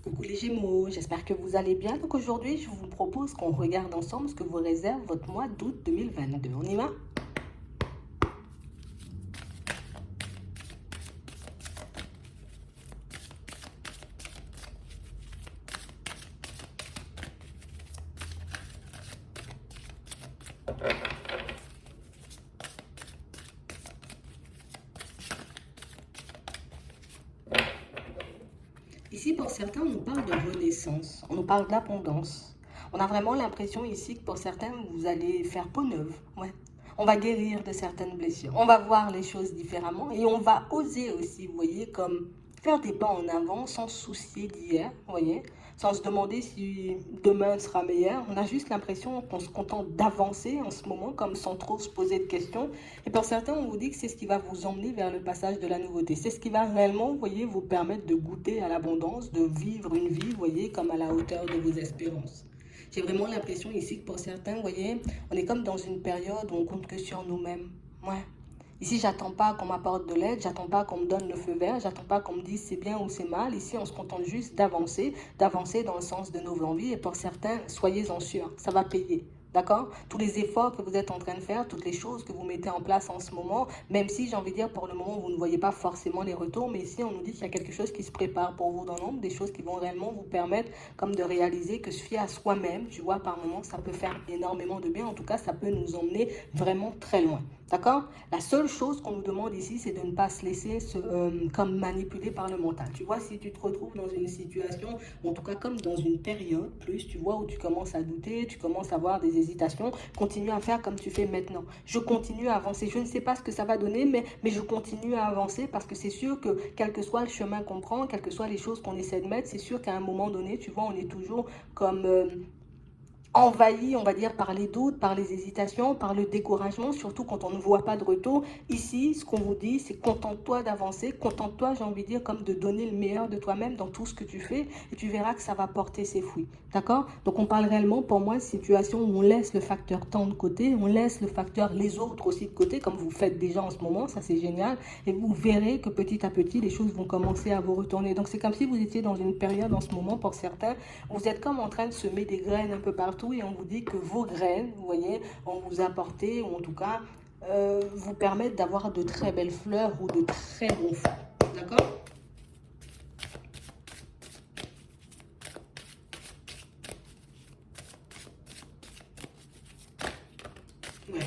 Coucou les Gémeaux, j'espère que vous allez bien. Donc aujourd'hui, je vous propose qu'on regarde ensemble ce que vous réserve votre mois d'août 2022. On y va? Ici, pour certains, on nous parle de renaissance, on nous parle d'abondance. On a vraiment l'impression ici que pour certains, vous allez faire peau neuve. Ouais. On va guérir de certaines blessures. On va voir les choses différemment et on va oser aussi, vous voyez, comme faire des pas en avant sans se soucier d'hier, vous voyez, sans se demander si demain sera meilleur. On a juste l'impression qu'on se contente d'avancer en ce moment, comme sans trop se poser de questions. Et pour certains, on vous dit que c'est ce qui va vous emmener vers le passage de la nouveauté. C'est ce qui va réellement, vous voyez, vous permettre de goûter à l'abondance, de vivre une vie, vous voyez, comme à la hauteur de vos espérances. J'ai vraiment l'impression ici que pour certains, vous voyez, on est comme dans une période où on compte que sur nous-mêmes. Ouais. Ici, j'attends pas qu'on m'apporte de l'aide, j'attends pas qu'on me donne le feu vert, j'attends pas qu'on me dise c'est bien ou c'est mal. Ici, on se contente juste d'avancer dans le sens de nos envies. Et pour certains, soyez-en sûrs, ça va payer. D'accord? Tous les efforts que vous êtes en train de faire, toutes les choses que vous mettez en place en ce moment, même si j'ai envie de dire pour le moment vous ne voyez pas forcément les retours, mais ici on nous dit qu'il y a quelque chose qui se prépare pour vous dans l'ombre, des choses qui vont réellement vous permettre comme de réaliser que se fier à soi-même, tu vois, par moment ça peut faire énormément de bien, en tout cas ça peut nous emmener vraiment très loin. D'accord? La seule chose qu'on nous demande ici, c'est de ne pas se laisser comme manipuler par le mental. Tu vois, si tu te retrouves dans une situation, en tout cas comme dans une période plus, tu vois, où tu commences à douter, tu commences à avoir des hésitations, continue à faire comme tu fais maintenant. Je continue à avancer. Je ne sais pas ce que ça va donner, mais je continue à avancer parce que c'est sûr que quel que soit le chemin qu'on prend, quelles que soient les choses qu'on essaie de mettre, c'est sûr qu'à un moment donné, tu vois, on est toujours comme envahi, on va dire, par les doutes, par les hésitations, par le découragement, surtout quand on ne voit pas de retour. Ici, ce qu'on vous dit, c'est contente-toi d'avancer, contente-toi, j'ai envie de dire, comme de donner le meilleur de toi-même dans tout ce que tu fais, et tu verras que ça va porter ses fruits. D'accord? Donc on parle réellement, pour moi, de situation où on laisse le facteur temps de côté, on laisse le facteur les autres aussi de côté, comme vous faites déjà en ce moment, ça c'est génial, et vous verrez que petit à petit, les choses vont commencer à vous retourner. Donc c'est comme si vous étiez dans une période en ce moment, pour certains, vous êtes comme en train de semer des graines un peu partout et on vous dit que vos graines, vous voyez, vont vous apporter, ou en tout cas, vous permettre d'avoir de très belles fleurs ou de très bons fruits. D'accord? Ouais.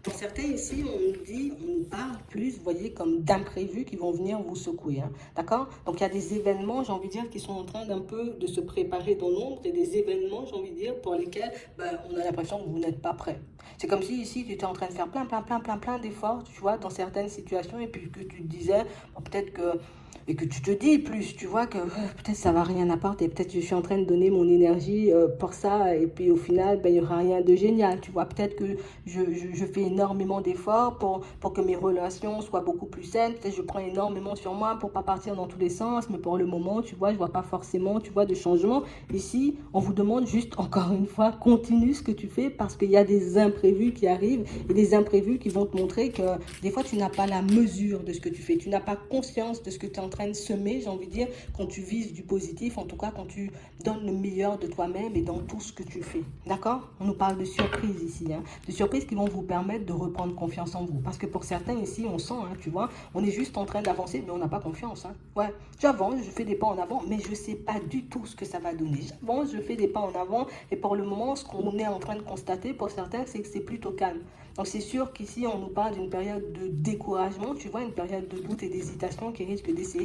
Pour certains ici, on nous dit, on nous parle plus, vous voyez, comme d'imprévus qui vont venir vous secouer. Hein, d'accord? Donc il y a des événements, j'ai envie de dire, qui sont en train d'un peu de se préparer dans l'ombre et des événements, j'ai envie de dire, pour lesquels ben, on a l'impression que vous n'êtes pas prêt. C'est comme si ici, tu étais en train de faire plein d'efforts, tu vois, dans certaines situations et puis que tu te disais, bon, peut-être que et que tu te dis plus, tu vois que peut-être ça va rien apporter, peut-être que je suis en train de donner mon énergie pour ça et puis au final ben, il n'y aura rien de génial, tu vois, peut-être que je fais énormément d'efforts pour que mes relations soient beaucoup plus saines, peut-être que je prends énormément sur moi pour pas partir dans tous les sens, mais pour le moment, tu vois, je vois pas forcément, tu vois, de changement. Ici, on vous demande juste encore une fois, continue ce que tu fais parce qu'il y a des imprévus qui arrivent et des imprévus qui vont te montrer que des fois tu n'as pas la mesure de ce que tu fais, tu n'as pas conscience de ce que tu es en train de semer, j'ai envie de dire, quand tu vises du positif, en tout cas quand tu donnes le meilleur de toi-même et dans tout ce que tu fais. D'accord? On nous parle de surprises ici, hein, de surprises qui vont vous permettre de reprendre confiance en vous. Parce que pour certains ici, on sent, hein, tu vois, on est juste en train d'avancer, mais on n'a pas confiance. Hein. Ouais, j'avance, je fais des pas en avant, mais je ne sais pas du tout ce que ça va donner. J'avance, je fais des pas en avant, et pour le moment, ce qu'on est en train de constater pour certains, c'est que c'est plutôt calme. Donc c'est sûr qu'ici, on nous parle d'une période de découragement, tu vois, une période de doute et d'hésitation qui risque d'essayer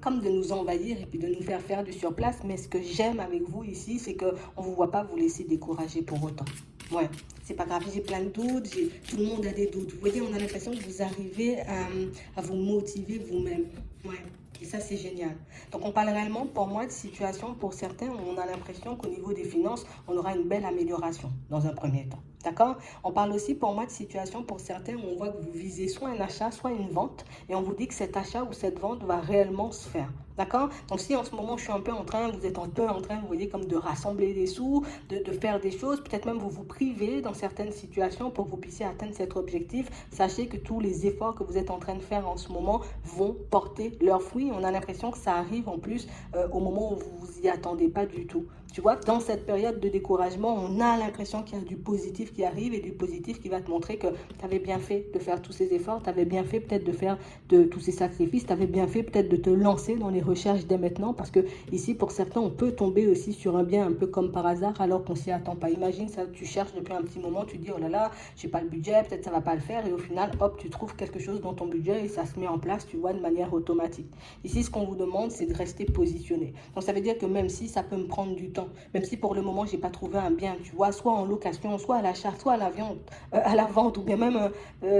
comme de nous envahir et puis de nous faire du surplace. Mais ce que j'aime avec vous ici, c'est qu'on ne vous voit pas vous laisser décourager pour autant. Ouais, c'est pas grave, j'ai plein de doutes, tout le monde a des doutes. Vous voyez, on a l'impression que vous arrivez à vous motiver vous-même. Ouais. Et ça, c'est génial. Donc, on parle réellement, pour moi, de situation, pour certains, où on a l'impression qu'au niveau des finances, on aura une belle amélioration dans un premier temps. D'accord? On parle aussi pour moi de situation pour certains où on voit que vous visez soit un achat, soit une vente, et on vous dit que cet achat ou cette vente va réellement se faire. D'accord? Donc si en ce moment je suis un peu en train, vous êtes un peu en train, vous voyez, comme de rassembler des sous, de faire des choses, peut-être même vous vous privez dans certaines situations pour que vous puissiez atteindre cet objectif, sachez que tous les efforts que vous êtes en train de faire en ce moment vont porter leurs fruits. On a l'impression que ça arrive en plus au moment où vous vous y attendez pas du tout. Tu vois, dans cette période de découragement, on a l'impression qu'il y a du positif qui arrive et du positif qui va te montrer que tu avais bien fait de faire tous ces efforts, tu avais bien fait peut-être de faire de tous ces sacrifices, tu avais bien fait peut-être de te lancer dans les recherches dès maintenant parce que ici, pour certains, on peut tomber aussi sur un bien un peu comme par hasard alors qu'on s'y attend pas. Imagine ça, tu cherches depuis un petit moment, tu dis oh là là, j'ai pas le budget, peut-être ça va pas le faire et au final, hop, tu trouves quelque chose dans ton budget et ça se met en place, tu vois, de manière automatique. Ici, ce qu'on vous demande, c'est de rester positionné. Donc ça veut dire que même si ça peut me prendre du temps, même si pour le moment, j'ai pas trouvé un bien, tu vois, soit en location, soit à l'achat, soit à la vente, ou bien même,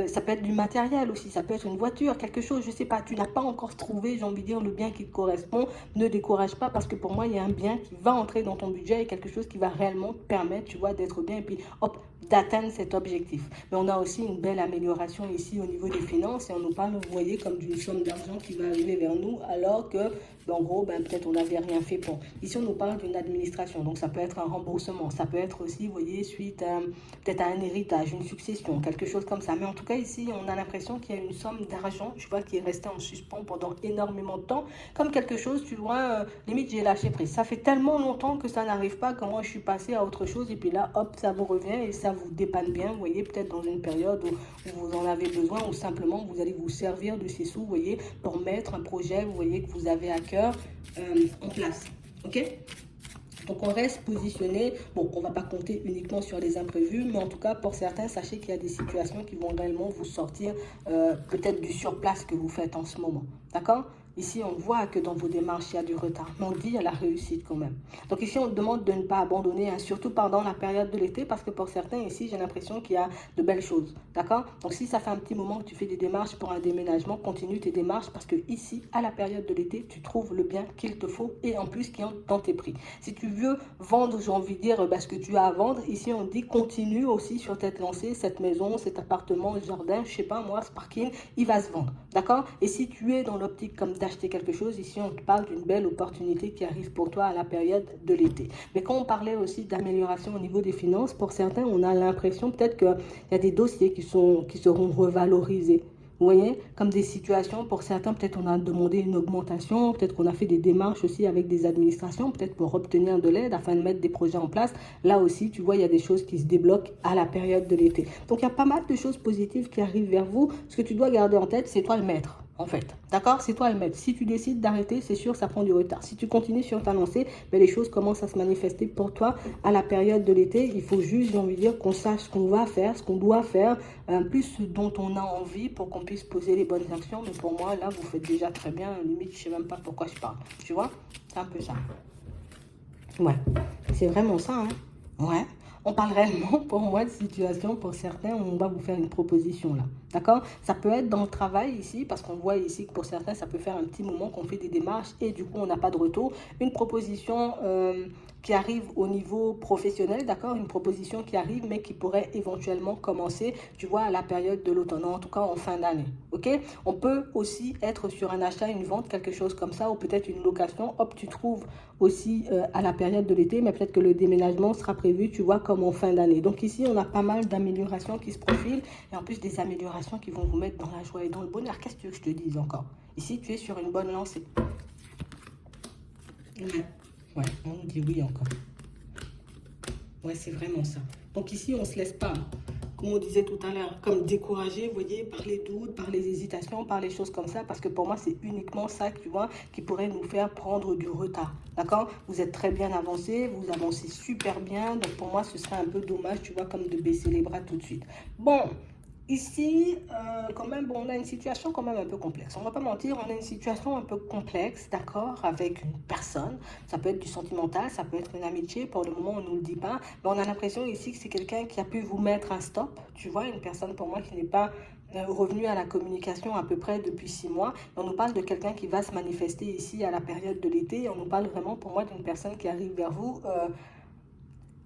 ça peut être du matériel aussi, ça peut être une voiture, quelque chose, je sais pas, tu n'as pas encore trouvé, j'ai envie de dire, le bien qui te correspond, ne décourage pas, parce que pour moi, il y a un bien qui va entrer dans ton budget et quelque chose qui va réellement te permettre, tu vois, d'être bien, et puis, hop, d'atteindre cet objectif. Mais on a aussi une belle amélioration ici au niveau des finances, et on nous parle, vous voyez, comme d'une somme d'argent qui va arriver vers nous, alors que en gros, peut-être on n'avait rien fait pour. Ici, on nous parle d'une administration. Donc, ça peut être un remboursement. Ça peut être aussi, vous voyez, suite peut-être à un héritage, une succession, quelque chose comme ça. Mais en tout cas, ici, on a l'impression qu'il y a une somme d'argent, tu vois, qui est restée en suspens pendant énormément de temps. Comme quelque chose, tu vois, limite, j'ai lâché prise. Ça fait tellement longtemps que ça n'arrive pas que moi, je suis passée à autre chose. Et puis là, hop, ça vous revient et ça vous dépanne bien. Vous voyez, peut-être dans une période où vous en avez besoin ou simplement vous allez vous servir de ces sous, vous voyez, pour mettre un projet, vous voyez, que vous avez à cœur en place. Ok? Donc on reste positionné. Bon, on ne va pas compter uniquement sur les imprévus, mais en tout cas, pour certains, sachez qu'il y a des situations qui vont réellement vous sortir peut-être du surplace que vous faites en ce moment. D'accord? Ici, on voit que dans vos démarches, il y a du retard. Mais on dit qu'il y a la réussite quand même. Donc ici, on demande de ne pas abandonner, hein, surtout pendant la période de l'été, parce que pour certains, ici, j'ai l'impression qu'il y a de belles choses. D'accord? Donc si ça fait un petit moment que tu fais des démarches pour un déménagement, continue tes démarches, parce que ici, à la période de l'été, tu trouves le bien qu'il te faut et en plus qui est dans tes prix. Si tu veux vendre, j'ai envie de dire, ce que tu as à vendre, ici, on dit continue aussi sur cette lancée, cette maison, cet appartement, ce jardin, je sais pas moi, ce parking, il va se vendre. D'accord? Et si tu es dans l'optique comme d'acheter quelque chose, ici on te parle d'une belle opportunité qui arrive pour toi à la période de l'été. Mais quand on parlait aussi d'amélioration au niveau des finances, pour certains, on a l'impression peut-être qu'il y a des dossiers qui seront revalorisés. Vous voyez, comme des situations, pour certains, peut-être on a demandé une augmentation, peut-être qu'on a fait des démarches aussi avec des administrations, peut-être pour obtenir de l'aide afin de mettre des projets en place. Là aussi, tu vois, il y a des choses qui se débloquent à la période de l'été. Donc, il y a pas mal de choses positives qui arrivent vers vous. Ce que tu dois garder en tête, c'est toi le maître. En fait, d'accord? C'est toi le maître. Si tu décides d'arrêter, c'est sûr, ça prend du retard. Si tu continues sur ta lancée, les choses commencent à se manifester pour toi à la période de l'été. Il faut juste, j'ai envie de dire, qu'on sache ce qu'on va faire, ce qu'on doit faire, plus ce dont on a envie pour qu'on puisse poser les bonnes actions. Mais pour moi, là, vous faites déjà très bien. Limite, je ne sais même pas pourquoi je parle. Tu vois? C'est un peu ça. Ouais, c'est vraiment ça, hein? Ouais. On parle réellement, pour moi, de situation, pour certains, on va vous faire une proposition là. D'accord? Ça peut être dans le travail ici, parce qu'on voit ici que pour certains, ça peut faire un petit moment qu'on fait des démarches et du coup, on n'a pas de retour. Une proposition qui arrive au niveau professionnel, d'accord? Une proposition qui arrive, mais qui pourrait éventuellement commencer, tu vois, à la période de l'automne, en tout cas en fin d'année. Ok? On peut aussi être sur un achat, une vente, quelque chose comme ça, ou peut-être une location. Hop, tu trouves aussi à la période de l'été, mais peut-être que le déménagement sera prévu, tu vois, comme en fin d'année. Donc ici, on a pas mal d'améliorations qui se profilent et en plus des améliorations qui vont vous mettre dans la joie et dans le bonheur. Qu'est-ce que tu veux que je te dise encore? Ici, tu es sur une bonne lancée. Ouais, on nous dit oui encore. Ouais, c'est vraiment ça. Donc ici, on ne se laisse pas, comme on disait tout à l'heure, comme découragé, vous voyez, par les doutes, par les hésitations, par les choses comme ça, parce que pour moi, c'est uniquement ça, tu vois, qui pourrait nous faire prendre du retard. D'accord? Vous êtes très bien avancé, vous avancez super bien, donc pour moi, ce serait un peu dommage, tu vois, comme de baisser les bras tout de suite. Bon. Ici, quand même, bon, on a une situation quand même un peu complexe. On ne va pas mentir, on a une situation un peu complexe, d'accord, avec une personne. Ça peut être du sentimental, ça peut être une amitié. Pour le moment, on ne nous le dit pas. Mais on a l'impression ici que c'est quelqu'un qui a pu vous mettre un stop. Tu vois, une personne pour moi qui n'est pas revenue à la communication à peu près depuis 6 mois. On nous parle de quelqu'un qui va se manifester ici à la période de l'été. On nous parle vraiment pour moi d'une personne qui arrive vers vous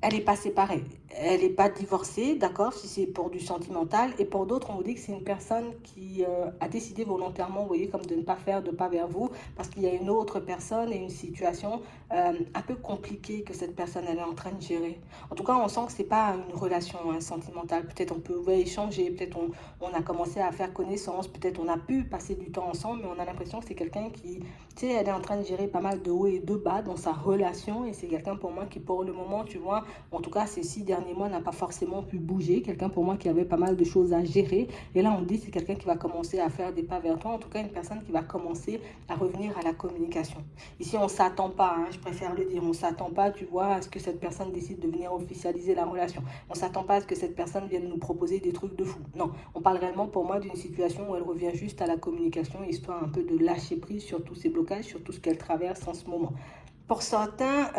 Elle n'est pas séparée, elle n'est pas divorcée, d'accord, si c'est pour du sentimental. Et pour d'autres, on vous dit que c'est une personne qui a décidé volontairement, vous voyez, comme de ne pas faire de pas vers vous, parce qu'il y a une autre personne et une situation un peu compliquée que cette personne, elle est en train de gérer. En tout cas, on sent que c'est pas une relation sentimentale. Peut-être on peut ouais, échanger, peut-être on a commencé à faire connaissance, peut-être on a pu passer du temps ensemble, mais on a l'impression que c'est quelqu'un qui, tu sais, elle est en train de gérer pas mal de hauts et de bas dans sa relation. Et c'est quelqu'un pour moi qui, pour le moment, tu vois, en tout cas, ces 6 derniers mois n'a pas forcément pu bouger. Quelqu'un pour moi qui avait pas mal de choses à gérer. Et là, on dit c'est quelqu'un qui va commencer à faire des pas vers toi. En tout cas, une personne qui va commencer à revenir à la communication. Ici, on ne s'attend pas, hein, je préfère le dire, on ne s'attend pas, tu vois, à ce que cette personne décide de venir officialiser la relation. On ne s'attend pas à ce que cette personne vienne nous proposer des trucs de fou. Non, on parle réellement pour moi d'une situation où elle revient juste à la communication, histoire un peu de lâcher prise sur tous ces blocages, sur tout ce qu'elle traverse en ce moment. Pour certains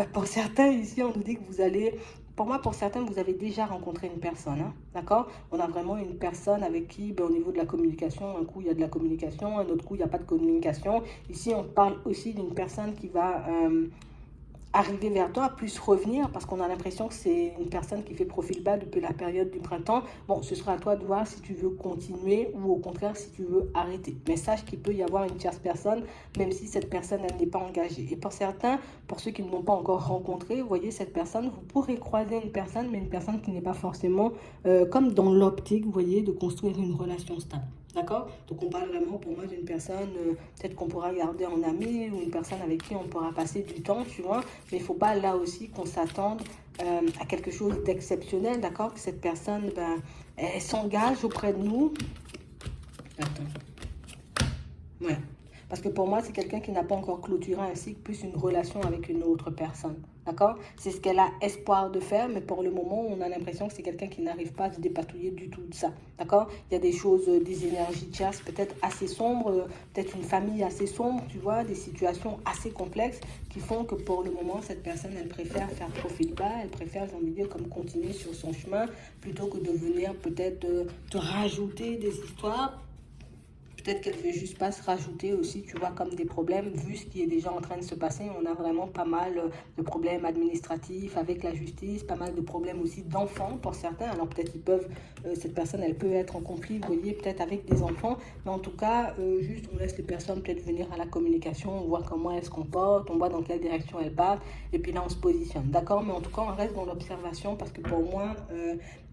ici, on nous dit que vous allez pour moi, pour certains, vous avez déjà rencontré une personne, hein, d'accord? On a vraiment une personne avec qui, ben, au niveau de la communication, un coup, il y a de la communication, un autre coup, il n'y a pas de communication. Ici, on parle aussi d'une personne qui va arriver vers toi, plus revenir, parce qu'on a l'impression que c'est une personne qui fait profil bas depuis la période du printemps. Bon, ce sera à toi de voir si tu veux continuer ou au contraire si tu veux arrêter. Mais sache qu'il peut y avoir une tierce personne, même si cette personne, elle n'est pas engagée. Et pour certains, pour ceux qui ne l'ont pas encore rencontré, vous voyez cette personne, vous pourrez croiser une personne, mais une personne qui n'est pas forcément comme dans l'optique, vous voyez, de construire une relation stable. D'accord? Donc on parle vraiment pour moi d'une personne, peut-être qu'on pourra garder en ami ou une personne avec qui on pourra passer du temps, tu vois. Mais il ne faut pas là aussi qu'on s'attende à quelque chose d'exceptionnel, d'accord? Que cette personne, ben, elle s'engage auprès de nous. Attends. Ouais. Parce que pour moi, c'est quelqu'un qui n'a pas encore clôturé un cycle, plus une relation avec une autre personne. D'accord? C'est ce qu'elle a espoir de faire, mais pour le moment, on a l'impression que c'est quelqu'un qui n'arrive pas à se dépatouiller du tout de ça. D'accord? Il y a des choses, des énergies tierces peut-être assez sombres, peut-être une famille assez sombre, tu vois, des situations assez complexes qui font que pour le moment, cette personne, elle préfère faire profil bas, elle préfère, j'ai envie de dire, comme continuer sur son chemin, plutôt que de venir peut-être te rajouter des histoires. Peut-être qu'elle ne veut juste pas se rajouter aussi, tu vois, comme des problèmes, vu ce qui est déjà en train de se passer. On a vraiment pas mal de problèmes administratifs avec la justice, pas mal de problèmes aussi d'enfants pour certains. Alors peut-être qu'ils peuvent, cette personne, elle peut être en conflit, vous voyez, peut-être avec des enfants. Mais en tout cas, juste on laisse les personnes peut-être venir à la communication, on voit comment elles se comportent, on voit dans quelle direction elles partent, et puis là on se positionne. D'accord? Mais en tout cas, on reste dans l'observation parce que pour moi,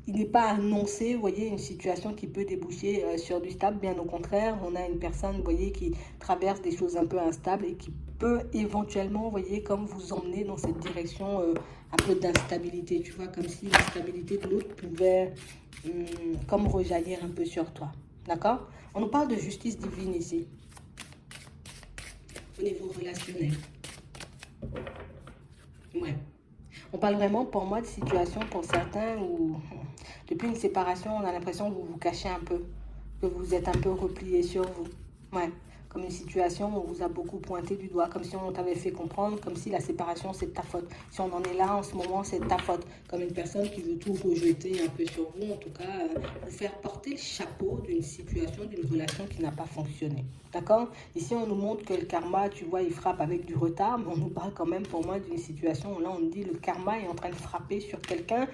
il n'est pas annoncé, vous voyez, une situation qui peut déboucher sur du stable. Bien au contraire, on a une personne, vous voyez, qui traverse des choses un peu instables et qui peut éventuellement, vous voyez, comme vous emmener dans cette direction un peu d'instabilité. Tu vois, comme si l'instabilité de l'autre pouvait comme rejaillir un peu sur toi. D'accord? On nous parle de justice divine ici, au niveau relationnel. Ouais. On parle vraiment pour moi de situation pour certains où depuis une séparation, on a l'impression que vous vous cachez un peu, que vous êtes un peu replié sur vous. Ouais, comme une situation où on vous a beaucoup pointé du doigt, comme si on t'avait fait comprendre, comme si la séparation c'est de ta faute. Si on en est là en ce moment, c'est de ta faute. Comme une personne qui veut tout rejeter un peu sur vous, en tout cas, vous faire porter le chapeau d'une situation, d'une relation qui n'a pas fonctionné. D'accord? Ici, on nous montre que le karma, tu vois, il frappe avec du retard, mais on nous parle quand même pour moi d'une situation où là, on nous dit le karma est en train de frapper sur quelqu'un,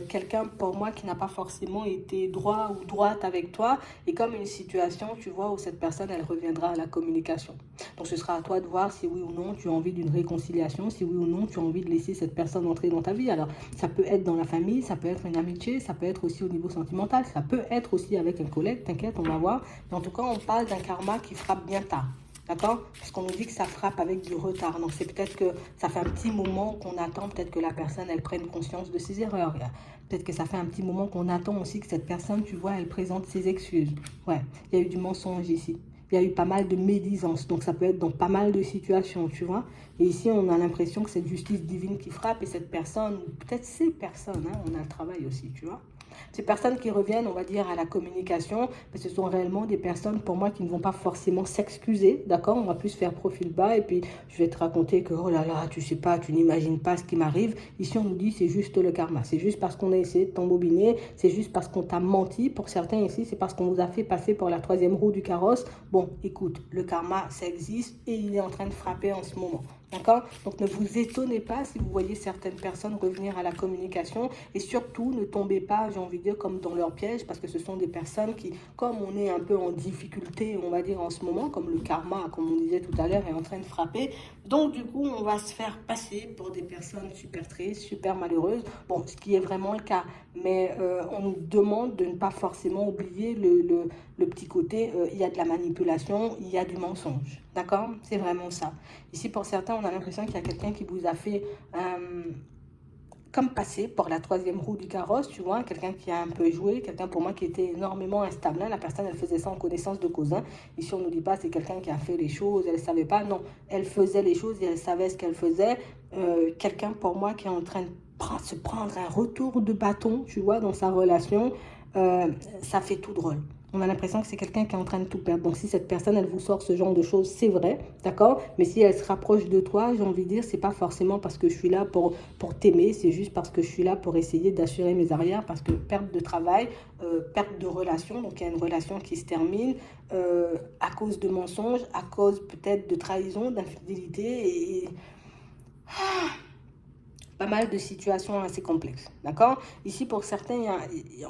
quelqu'un pour moi qui n'a pas forcément été droit ou droite avec toi, et comme une situation, tu vois, où cette personne, elle reviendra à la communication. Donc, ce sera à toi de voir si oui ou non tu as envie d'une réconciliation, si oui ou non tu as envie de laisser cette personne entrer dans ta vie. Alors, ça peut être dans la famille, ça peut être une amitié, ça peut être aussi au niveau sentimental, ça peut être aussi avec un collègue, t'inquiète, on va voir. Mais en tout cas, on parle d'un karma qui frappe bien tard. D'accord? Parce qu'on nous dit que ça frappe avec du retard. Donc, c'est peut-être que ça fait un petit moment qu'on attend, peut-être que la personne, elle prenne conscience de ses erreurs. Peut-être que ça fait un petit moment qu'on attend aussi que cette personne, tu vois, elle présente ses excuses. Ouais, il y a eu du mensonge ici. Il y a eu pas mal de médisance. Donc, ça peut être dans pas mal de situations, tu vois. Et ici, on a l'impression que c'est justice divine qui frappe et cette personne, ou peut-être ces personnes, hein, on a le travail aussi, tu vois. Ces personnes qui reviennent, on va dire, à la communication, mais ce sont réellement des personnes, pour moi, qui ne vont pas forcément s'excuser, d'accord? On va plus faire profil bas et puis je vais te raconter que, oh là là, tu sais pas, tu n'imagines pas ce qui m'arrive. Ici, on nous dit, c'est juste le karma. C'est juste parce qu'on a essayé de t'embobiner, c'est juste parce qu'on t'a menti. Pour certains ici, c'est parce qu'on vous a fait passer pour la troisième roue du carrosse. Bon, écoute, le karma, ça existe et il est en train de frapper en ce moment. D'accord? Donc ne vous étonnez pas si vous voyez certaines personnes revenir à la communication et surtout ne tombez pas, j'ai envie de dire, comme dans leur piège parce que ce sont des personnes qui, comme on est un peu en difficulté, on va dire en ce moment, comme le karma, comme on disait tout à l'heure, est en train de frapper. Donc du coup, on va se faire passer pour des personnes super tristes, super malheureuses. Bon, ce qui est vraiment le cas. Mais on nous demande de ne pas forcément oublier le petit côté, il y a de la manipulation, il y a du mensonge. D'accord? C'est vraiment ça. Ici, pour certains, on a l'impression qu'il y a quelqu'un qui vous a fait comme passer pour la troisième roue du carrosse, tu vois, quelqu'un qui a un peu joué, quelqu'un pour moi qui était énormément instable. La personne, elle faisait ça en connaissance de cause. Ici, on ne nous dit pas c'est quelqu'un qui a fait les choses, elle ne savait pas. Non, elle faisait les choses et elle savait ce qu'elle faisait. Quelqu'un pour moi qui est en train de se prendre un retour de bâton, tu vois, dans sa relation, ça fait tout drôle. On a l'impression que c'est quelqu'un qui est en train de tout perdre. Donc, si cette personne, elle vous sort ce genre de choses, c'est vrai, d'accord? Mais si elle se rapproche de toi, j'ai envie de dire, c'est pas forcément parce que je suis là pour t'aimer, c'est juste parce que je suis là pour essayer d'assurer mes arrières, parce que perte de travail, perte de relation, donc il y a une relation qui se termine à cause de mensonges, à cause peut-être de trahison, d'infidélité et pas mal de situations assez complexes, d'accord? Ici, pour certains,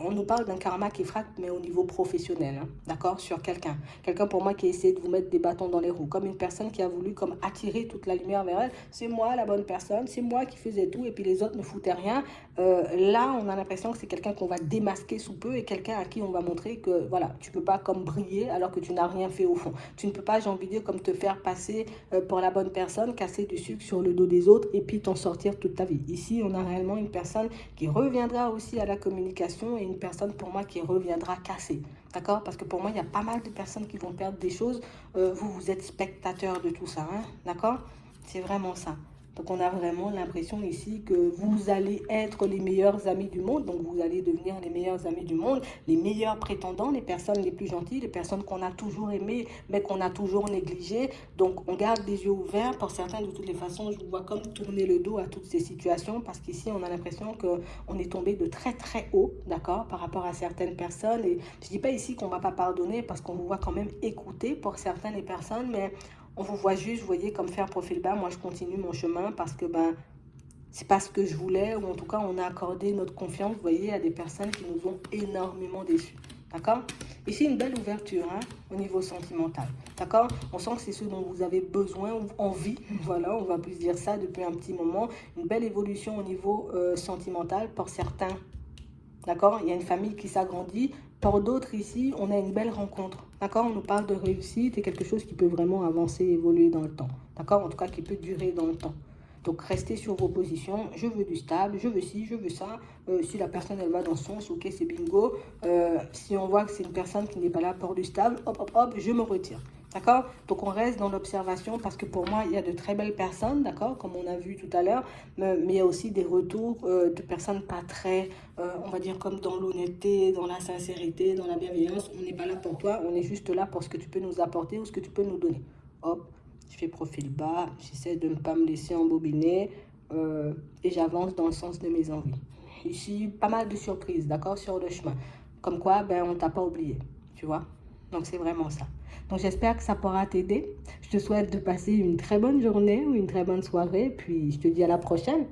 on nous parle d'un karma qui frappe, mais au niveau professionnel, d'accord? Sur quelqu'un. Quelqu'un, pour moi, qui a essayé de vous mettre des bâtons dans les roues, comme une personne qui a voulu comme attirer toute la lumière vers elle. C'est moi la bonne personne, c'est moi qui faisais tout, et puis les autres ne foutaient rien. Là, on a l'impression que c'est quelqu'un qu'on va démasquer sous peu, et quelqu'un à qui on va montrer que, voilà, tu peux pas comme briller alors que tu n'as rien fait au fond. Tu ne peux pas, j'ai envie de dire, comme te faire passer pour la bonne personne, casser du sucre sur le dos des autres, et puis t'en sortir toute ta vie. Ici, on a réellement une personne qui reviendra aussi à la communication et une personne pour moi qui reviendra cassée. D'accord? Parce que pour moi, il y a pas mal de personnes qui vont perdre des choses. Vous êtes spectateur de tout ça. D'accord? C'est vraiment ça. Donc, on a vraiment l'impression ici que vous allez être les meilleurs amis du monde. Donc, vous allez devenir les meilleurs amis du monde, les meilleurs prétendants, les personnes les plus gentilles, les personnes qu'on a toujours aimées, mais qu'on a toujours négligées. Donc, on garde les yeux ouverts. Pour certains, de toutes les façons, je vous vois comme tourner le dos à toutes ces situations parce qu'ici, on a l'impression qu'on est tombé de très, très haut, d'accord, par rapport à certaines personnes. Et je ne dis pas ici qu'on ne va pas pardonner parce qu'on vous voit quand même écouter pour certaines personnes, mais on vous voit juste, vous voyez, comme faire profil bas. Moi, je continue mon chemin parce que c'est pas ce que je voulais, ou en tout cas, on a accordé notre confiance, vous voyez, à des personnes qui nous ont énormément déçus. D'accord? Ici, une belle ouverture au niveau sentimental. D'accord? On sent que c'est ce dont vous avez besoin ou envie. Voilà, on va plus dire ça depuis un petit moment. Une belle évolution au niveau sentimental pour certains. D'accord? Il y a une famille qui s'agrandit. Pour d'autres ici, on a une belle rencontre. D'accord? On nous parle de réussite et quelque chose qui peut vraiment avancer, évoluer dans le temps. D'accord? En tout cas, qui peut durer dans le temps. Donc, restez sur vos positions. Je veux du stable, je veux ci, je veux ça. Si la personne, elle va dans son sens, ok, c'est bingo. Si on voit que c'est une personne qui n'est pas là pour du stable, hop, hop, hop, je me retire. D'accord? Donc, on reste dans l'observation parce que pour moi, il y a de très belles personnes, d'accord? Comme on a vu tout à l'heure. Mais il y a aussi des retours de personnes pas très, on va dire, comme dans l'honnêteté, dans la sincérité, dans la bienveillance. On n'est pas là pour toi, on est juste là pour ce que tu peux nous apporter ou ce que tu peux nous donner. Hop, je fais profil bas, j'essaie de ne pas me laisser embobiner et j'avance dans le sens de mes envies. Ici, pas mal de surprises, d'accord, sur le chemin. Comme quoi, on ne t'a pas oublié, tu vois? Donc, c'est vraiment ça. Donc, j'espère que ça pourra t'aider. Je te souhaite de passer une très bonne journée ou une très bonne soirée. Puis, je te dis à la prochaine.